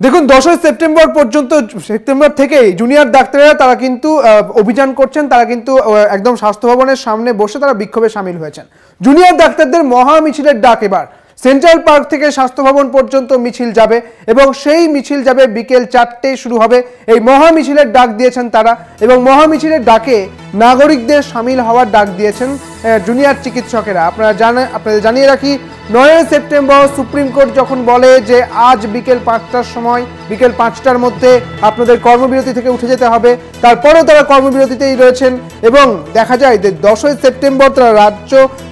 দেখুন 10ই সেপ্টেম্বর পর্যন্ত সেপ্টেম্বর থেকেই জুনিয়র ডাক্তাররা তারা কিন্তু অভিযান করছেন, তারা কিন্তু একদম স্বাস্থ্য ভবনের সামনে বসে তারা বিক্ষোভে সামিল হয়েছেন। জুনিয়র ডাক্তারদের মহা মিছিলের ডাক এবার সেন্ট্রাল পার্ক থেকে স্বাস্থ্য ভবন পর্যন্ত মিছিল যাবে এবং সেই মিছিল যাবে বিকেল 4টেয় শুরু হবে। এই মহা মিছিলের ডাক দিয়েছেন তারা এবং মহা মিছিলের ডাকে নাগরিকদের সামিল হওয়ার ডাক দিয়েছেন জুনিয়র চিকিৎসকেরা। আপনাদের জানিয়ে রাখি 9ই সেপ্টেম্বর সুপ্রিম কোর্ট যখন বলে যে আজ বিকেল 5টার সময় বিকেল 5টার মধ্যে আপনাদের কর্মবিরতি থেকে উঠে যেতে হবে, তারপরেও তারা কর্মবিরতিতেই রয়েছেন এবং দেখা যায় যে 10ই সেপ্টেম্বর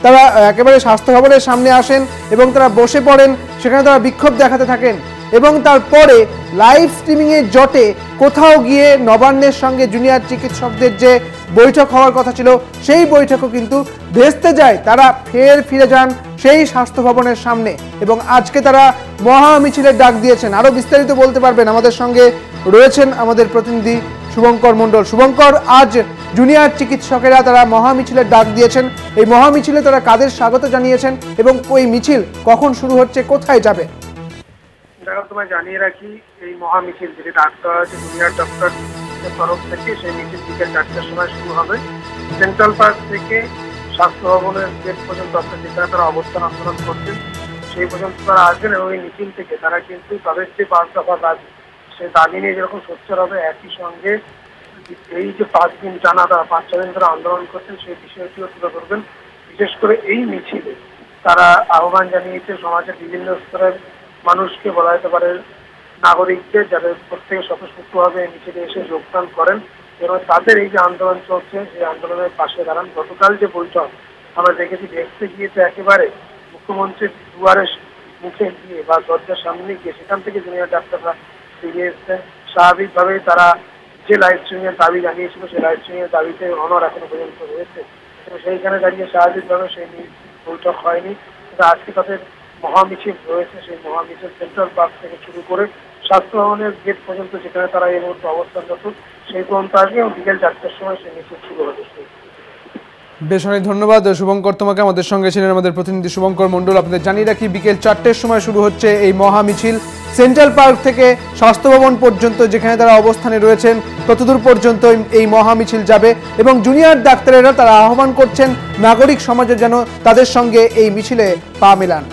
তারা একেবারে স্বাস্থ্য ভবনের সামনে আসেন এবং তারা বসে পড়েন, সেখানে তারা বিক্ষোভ দেখাতে থাকেন এবং তারপরে লাইভ স্ট্রিমিংয়ের জটে কোথাও গিয়ে নবান্নের সঙ্গে জুনিয়র চিকিৎসকদের যে বৈঠক হওয়ার কথা ছিল সেই বৈঠকও কিন্তু ভেস্তে যায়। তারা ফিরে যান সেই স্বাস্থ্য ভবনের সামনে এবং আজকে তারা মহা মিছিলের ডাক দিয়েছেন। আরও বিস্তারিত বলতে পারবেন, আমাদের সঙ্গে রয়েছেন আমাদের প্রতিনিধি শুভঙ্কর মণ্ডল। শুভঙ্কর, আজ জুনিয়র চিকিৎসকেরা তারা মহা মিছিলের ডাক দিয়েছেন, এই মহা মিছিলে তারা কাদের স্বাগত জানিয়েছেন এবং ওই মিছিল কখন শুরু হচ্ছে, কোথায় যাবে? দেখো, তোমায় জানিয়ে রাখি, এই মহা মিছিল যেটি ডাক দেওয়া হয়েছে জুনিয়র ডক্টর তরফ থেকে, সেই মিছিল বিকেল 4টার সময় শুরু হবে। সেন্ট্রাল পার্ক থেকে স্বাস্থ্য ভবনের গেট পর্যন্ত, অর্থাৎ যেখানে তারা অবস্থান আন্দোলন করছেন সেই পর্যন্ত তারা আসবেন এবং এই মিছিল থেকে তারা কিন্তু তাদের যে 5 দফা দাবি, সেই দাবি নিয়ে যেরকম সোচ্চার হবে, একই সঙ্গে এই যে 5 দিন টানা তারা 5-6 দিন ধরে আন্দোলন করছেন সেই বিষয়টিও তুলে ধরবেন। বিশেষ করে এই মিছিলে তারা আহ্বান জানিয়েছে সমাজের বিভিন্ন স্তরের মানুষকে, বলা যেতে পারে নাগরিকদের, যাদের প্রত্যেকে স্বতঃস্ফূর্তভাবে এই মিছিলে এসে যোগদান করেন এবং তাদের এই যে আন্দোলন চলছে সেই আন্দোলনের পাশে দাঁড়ান। গতকাল যে বৈঠক আমরা দেখেছি, দেখতে গিয়ে তো একেবারে মুখ্যমন্ত্রীর দুয়ারের মুখে গিয়ে বা দরজার সামনে গিয়ে সেখান থেকে জুনিয়র ডাক্তাররা ফিরে এসছেন। স্বাভাবিকভাবেই তারা যে লাইভ স্ট্রিমিংয়ের দাবি জানিয়েছিল সেই লাইভ স্ট্রিমিংয়ের দাবিতে অনড় এখনো পর্যন্ত রয়েছে এবং সেইখানে দাঁড়িয়ে স্বাভাবিকভাবে সেই বৈঠক হয়নি। কিন্তু আজকে তাদের মহামিছিল রয়েছে, সেই মহামিছিল সেন্ট্রাল পার্ক থেকে শুরু করে স্বাস্থ্য ভবনের গেট পর্যন্ত, যেখানে তারা এই মুহূর্তে অবস্থানরত, সেই পর্যন্ত আসবে এবং বিকেল 4টার সময় সেই মিছিল শুরু হবে। বেশ, অনেক ধন্যবাদ শুভঙ্কর তোমাকে। আমাদের সঙ্গে ছিলেন আমাদের প্রতিনিধি শুভঙ্কর মণ্ডল। আপনাদের জানিয়ে রাখি, বিকেল 4টের সময় শুরু হচ্ছে এই মহা মিছিল সেন্ট্রাল পার্ক থেকে স্বাস্থ্য ভবন পর্যন্ত, যেখানে তারা অবস্থানে রয়েছেন ততদূর পর্যন্ত এই মহা মিছিল যাবে এবং জুনিয়র ডাক্তারেরা তারা আহ্বান করছেন নাগরিক সমাজের যেন তাদের সঙ্গে এই মিছিলে পা মেলান।